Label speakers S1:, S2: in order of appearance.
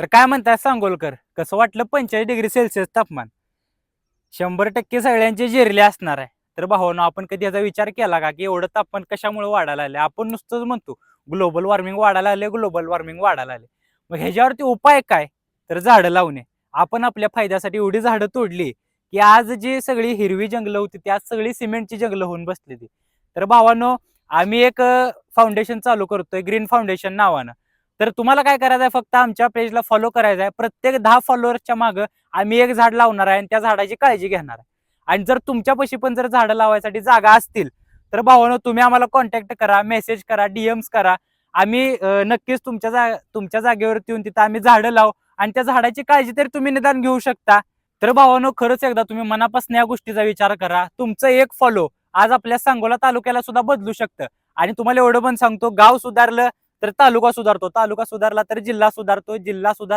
S1: तर काय म्हणताय सांगोलकर, कसं वाटलं 45°C तापमान? 100% सगळ्यांचे जिरले असणार आहे. तर भावांनो, आपण कधी याचा विचार केला का की एवढं तापमान कशामुळे वाढायला लागले? आपण नुसतंच म्हणतो ग्लोबल वॉर्मिंग वाढायला लागले, ग्लोबल वॉर्मिंग वाढायला लागले. मग ह्याच्यावरती उपाय काय? तर झाडं लावणे. आपण आपल्या फायद्यासाठी एवढी झाडं तोडली की आज जी सगळी हिरवी जंगलं होती ती आज सगळी सिमेंटची जंगलं होऊन बसलेली. तर भावांनो, आम्ही एक फाउंडेशन चालू करतोय ग्रीन फाउंडेशन नावानं. तर तुम्हाला काय करायचं आहे, फक्त आमच्या पेजला फॉलो करायचं आहे. प्रत्येक 10 फॉलोअर्सच्या मागं आम्ही एक झाड लावणार आहे आणि त्या झाडाची काळजी घेणार आहे. आणि जर तुमच्यापाशी पण जर झाडं लावायसाठी जागा असतील तर भावांनो, तुम्ही आम्हाला कॉन्टॅक्ट करा, मेसेज करा, डीएम्स करा. आम्ही नक्कीच तुमच्या जागेवरती येऊन तिथं आम्ही झाडं लावू आणि त्या झाडाची काळजी तरी तुम्ही निदान घेऊ शकता. तर भावांनो, खरंच एकदा तुम्ही मनापासून या गोष्टीचा विचार करा. तुमचं एक फॉलो आज आपल्या सांगोला तालुक्याला सुद्धा बदलू शकतं. आणि तुम्हाला एवढं पण सांगतो, गाव सुधारलं तर तालुका सुधारतो, तालुका सुधारला तर जिल्हा सुधारतो, जिल्हा सुधारला